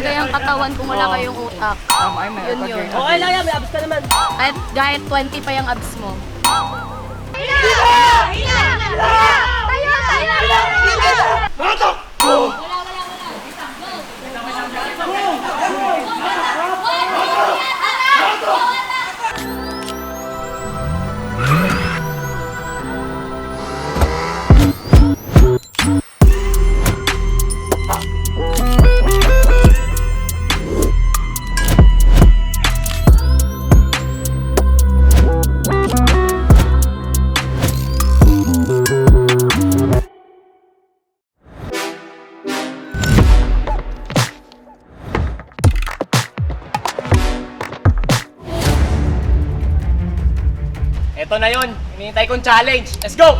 talaga yung katawan kung wala kayong utak. Yun yun. Okay lang yan, may abs ka naman. Kahit 20 pa yung abs mo. Ito na yun, hinihintay kong challenge. Let's go!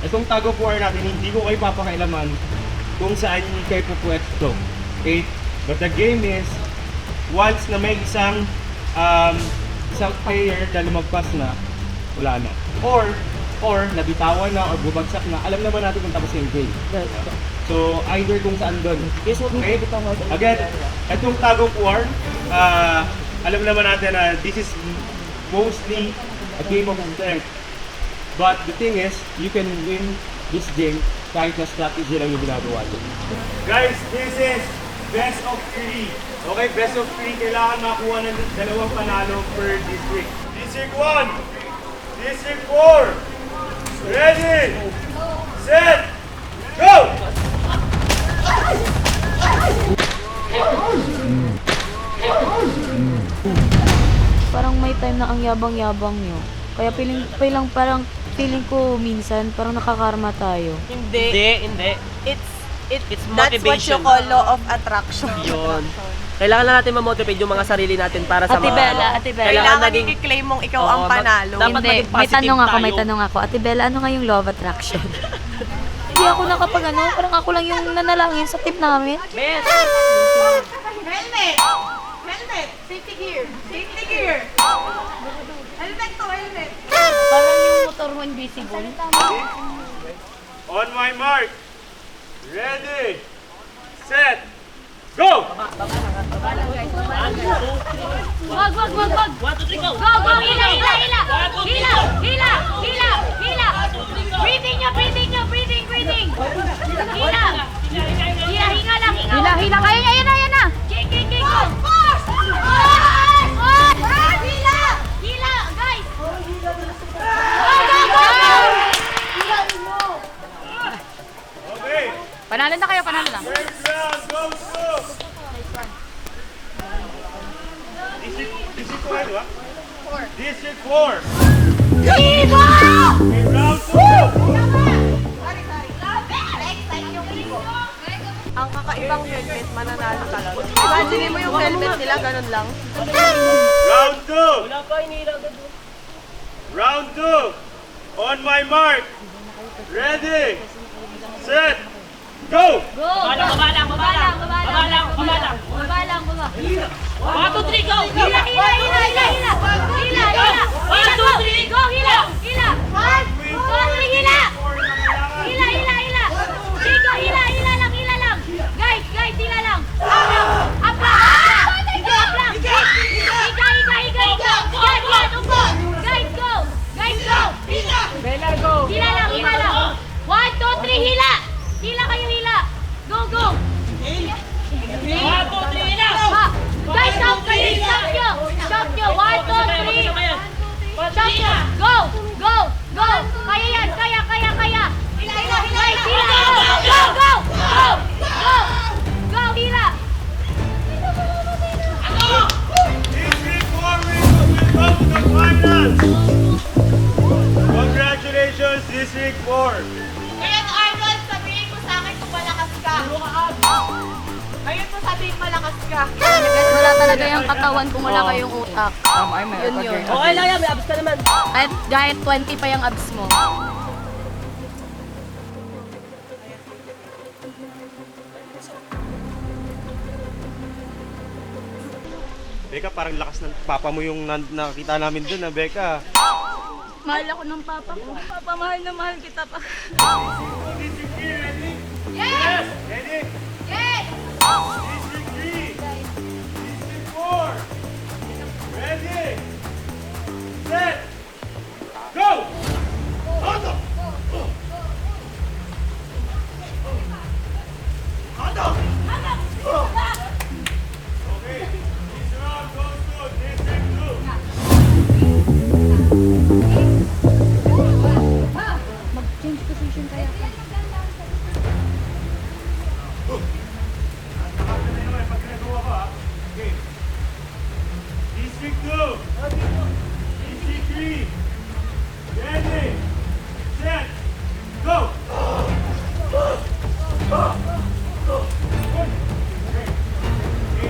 Itong tag of war natin, hindi ko kayo papakailaman kung saan kayo pupwesto. Okay? But the game is, once na may isang player na lumagpas na, wala na. Or nabitawan na or bubagsak na, alam naman natin kung tapos yung game. So, either kung saan doon. Okay? Again, itong tag of war, alam naman natin na this is mostly a game of strength. But the thing is, you can win this game kahit na strategy lang yung ginagawa nyo. Guys, this is best of 3. Okay, best of 3. Kailangan makuha ng dalawang panalo per district. District 1, District 4. Ready, set, go! Parang may time na ang yabang-yabang nyo. Kaya feeling ko minsan parang nakakarma tayo. Hindi. It's motivation. That's what you call law of attraction. Yun. Kailangan na natin ma-motivate yung mga sarili natin para sa Ate Bella. Kailangan i-claim mong ikaw ang panalo. dapat Hindi, maging may positive may tayo. tanong ako. Ate Bella, ano nga yung law of attraction? Hindi ako parang ako lang yung nanalangin sa team namin. Best! Helmet! Helmet! Safety gear! Safety gear! Helmet to helmet! Parang yung motor mo invisible. On my mark, ready, set, go! Wag! 1, 2, 3, go! Go! Hila! Breathing! Hila! Hinga lang! Hila! Ayan na! Kick! Go! Hila! Guys! Go! Okay, Panalo na kayo. first round, go! District 4, di ba? District 4. Viva! Okay, round 2. Ang kakaibang helmet, mananalo ka lang. Imagine mo yung helmet nila, ganun lang. Round 2. Wala pa, hinihila agad. Round 2. On my mark, ready, set, go! Go! Baba lang. 1, 2, 3, go! Hila! 1, 2, 3, Go! Hila! 1, 2, 3, hila! Hila lang! Guys, hila lang! Up lang! Higa! Yan! Upo! Guys, go! Bella, go! Hila lang! 1, 2, 3, hila! Hila kayo, hila! Go! 1, 2, 3, hila! Guys, stop nyo! 1, 2, 3! Stop nyo! Go! Kaya yan! Kaya! Guys, hila! Go! Hila! District 4 will go to the finals. Congratulations, District 4. Ngayon, Arnold, sabihin mo sa akin kung malakas ka. Ngayon mo sabihin malakas ka. Guys, wala talaga yung katawan kung wala kayong utak. Yun yun. Okay lang yan, may abs ka naman. Kahit 20 pa yung abs mo. Becca, parang lakas ng papa mo yung nakita namin dun, Becca. Mahal ako ng papa ko. Papa, mahal na mahal kita pa. Yes! Ready? Yes! District 3! District 4! Ready! Set! Go! Auto! Auto! Okay, this round goes to District 2. Mag-change position kaya ka. District 2! District 3! Ready! Set! Go! Okay,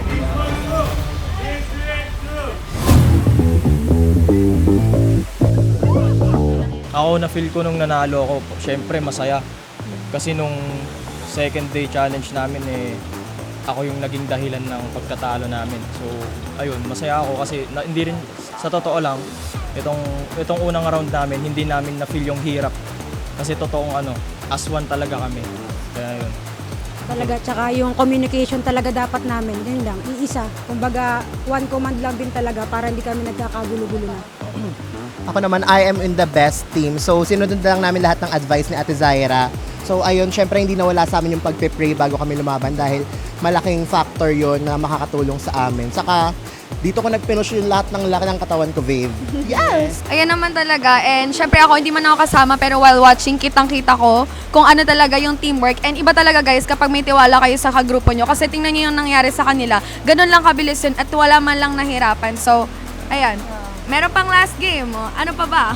this one go! District 2! Ako na-feel ko nung nanalo ako, syempre masaya. Kasi nung second day challenge namin ako yung naging dahilan ng pagkatalo namin. So, ayun, masaya ako kasi hindi rin, sa totoo lang, itong unang round namin, hindi namin na-feel yung hirap. Kasi totoong as one talaga kami. Kaya yun. Talaga, tsaka yung communication talaga dapat namin, yun lang, iisa. Kumbaga, one command lang din talaga para hindi kami nagkakagulo-gulo na. Ako naman, I am in the best team. So, sinunod lang namin lahat ng advice ni Ate Zaira. So, ayun, syempre hindi nawala sa amin yung pagpe-pray bago kami lumaban dahil malaking factor yon na makakatulong sa amin. Saka, dito ko nagpinush yung lahat ng laki ng katawan ko, babe. Yes! Ayan naman talaga. And syempre ako, hindi man ako kasama, pero while watching, kitang-kita ko kung ano talaga yung teamwork. And iba talaga guys, kapag may tiwala kayo sa kagrupo nyo. Kasi tingnan nyo yung nangyari sa kanila. Ganun lang kabilis yun at wala man lang nahirapan. So, ayan. Meron pang last game. Ano pa ba?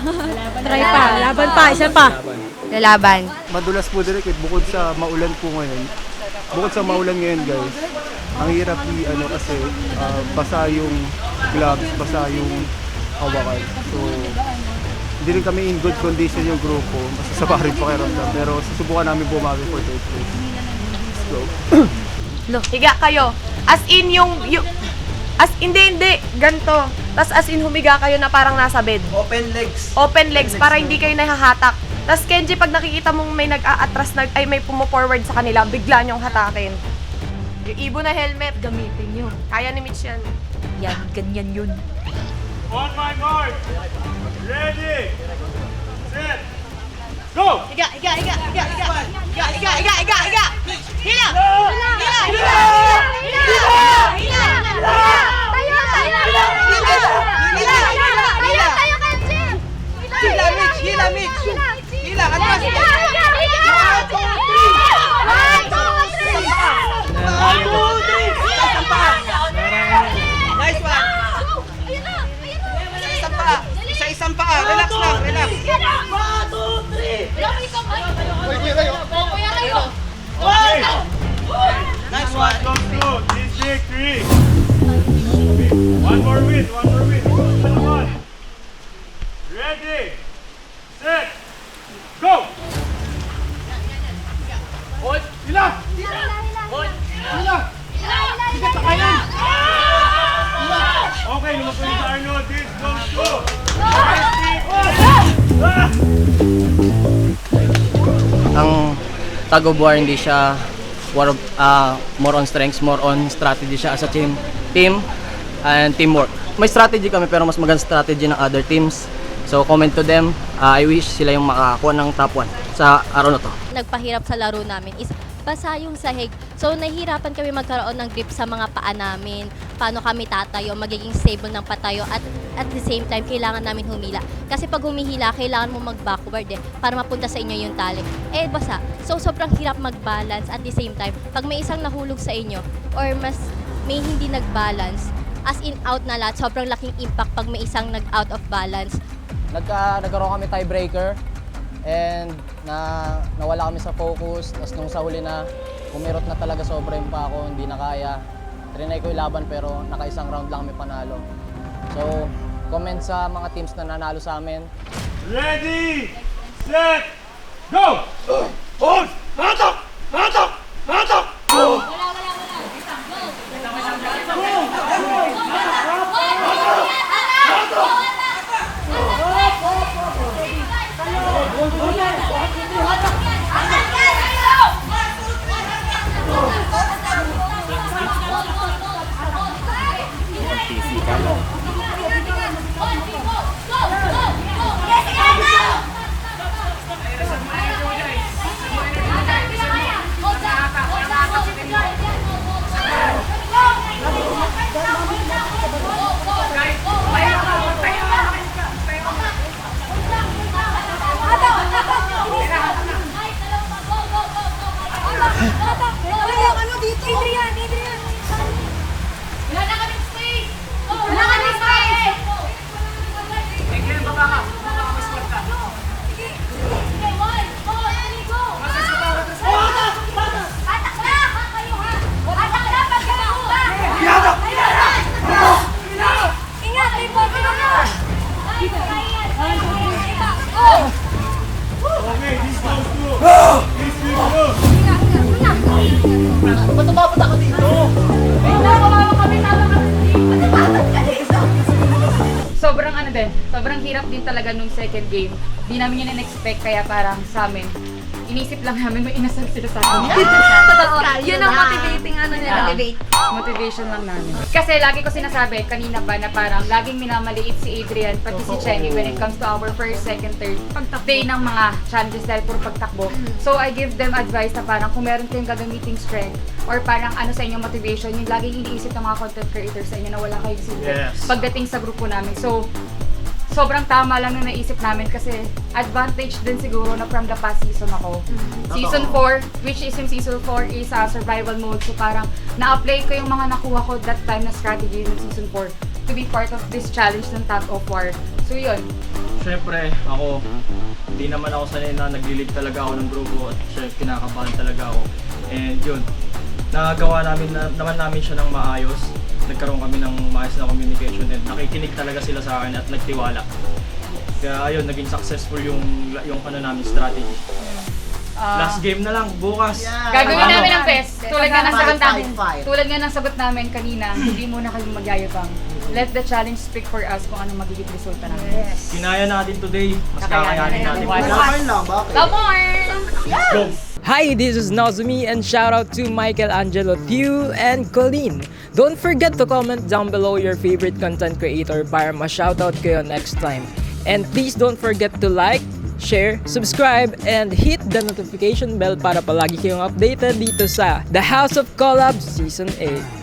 Try pa, laban pa, isa pa. Lalaban. Madulas po direct bukod sa maulan po ngayon. Bukod sa maulan ngayon guys, ang hirap kasi basa yung gloves, basa yung hawakan. So, hindi rin kami in good condition yung grupo. Masasama rin pakiramdam. Pero susubukan namin bumawi for third place. Let's go. Higa kayo. As in hindi, ganito. Tapos as in humiga kayo na parang nasa bed. Open legs. Open legs para hindi kayo nahahatak. Tapos Kenji, pag nakikita mong may nag-a-atras, may pumo-forward sa kanila, bigla niyong hatakin. Yung ibo na helmet, Gamitin nyo. kaya ni Mitch yan. Yan, ganyan yun. On my mark! Ready! Set! Go! Higa! Hila! Isang paa. Relax lang, relax. Nice one! Goes to District 3! One more win! One. Ready! Set! Go! Hold! Hila! Okay, lumapit sa Arnold. This goes to Ang tug of war hindi siya more on strengths, more on strategy siya as a team and teamwork. May strategy kami pero mas maganda strategy ng other teams. So comment to them. I wish sila yung makakuha ng top 1 sa araw na to. Nagpahirap sa laro namin is basa yung sahig. So nahihirapan kami magkaroon ng grip sa mga paa namin. Paano kami tatayo, magiging stable ng patayo at the same time kailangan namin humila. Kasi pag humihila, kailangan mo mag-backward para mapunta sa inyo yung tali. Basa. So sobrang hirap mag-balance at the same time. Pag may isang nahulog sa inyo or mas may hindi nag-balance, as in out na lahat, sobrang laking impact pag may isang nag-out of balance. Nagkaroon kami tiebreaker and nawala kami sa focus. Tapos nung sa huli na, kumirot na talaga sobra yung pa ako, hindi na kaya. Trinay ko yung laban pero naka-isang round lang kami panalo. So, comment sa mga teams na nanalo sa amin. Ready! Set! Go! Hold! Hatak! Adrian! Wala na kaming space! Wala kaming space! Again, baba ka. Baba ka, squad ka. Sige, 1, 4, 3, go! Atak na! Kayo ha! Atak na! Pagkakaw ka! Iyatak! Ingat! May poker na! Go! Okay, this goes to... This will go. Ba't tumapot ako dito? Sobrang sobrang hirap din talaga nung second game. Di namin yun in-expect, kaya parang sa amin, inisip lang namin may inasal sila sa akin. Totoo. Yun ang motivating nila. Motivation lang namin. Kasi lagi ko sinasabi kanina ba na parang laging minamaliit si Adrian pati si Chenny when it comes to our first, second, third day ng mga challenges dahil puro pagtakbo. So I give them advice na parang kung meron kayong gagamiting strength or parang ano sa inyong motivation, yung laging iniisip ng mga content creators sa inyo na wala kayong silbi pagdating sa grupo namin. So sobrang tama lang na naisip namin kasi advantage din siguro na from the past season ako. Season 4, which is yung season 4 is survival mode. So parang na-apply ko yung mga nakuha ko that time na strategy ng season 4 to be part of this challenge ng Tag of War. So yun. Siyempre, ako, hindi naman ako sanay na nagli-lead talaga ako ng grupo at syempre kinakabahan talaga ako. And yun, nagawa namin siya ng maayos. Nagkaroon kami ng maayos na communication and nakikinig talaga sila sa akin at nagtiwala. Kaya ayun, naging successful yung ano namin strategy. Last game na lang, bukas. Gagawin namin ang best. Tulad nga ng sagot namin. Five. Tulad nga ng sagot namin kanina, hindi muna kayong magyayabang. Let the challenge speak for us kung anong magiging resulta namin. Kinaya natin today, mas kakayanin natin. Bakit lang, bakit? Come on! Let's go! Hi, this is Nazumi and shout out to Michelangelo Thew and Colleen. Don't forget to comment down below your favorite content creator para ma-shoutout kayo next time. And please don't forget to like, share, subscribe, and hit the notification bell para palagi kayong updated dito sa The House of Collabs Season 8.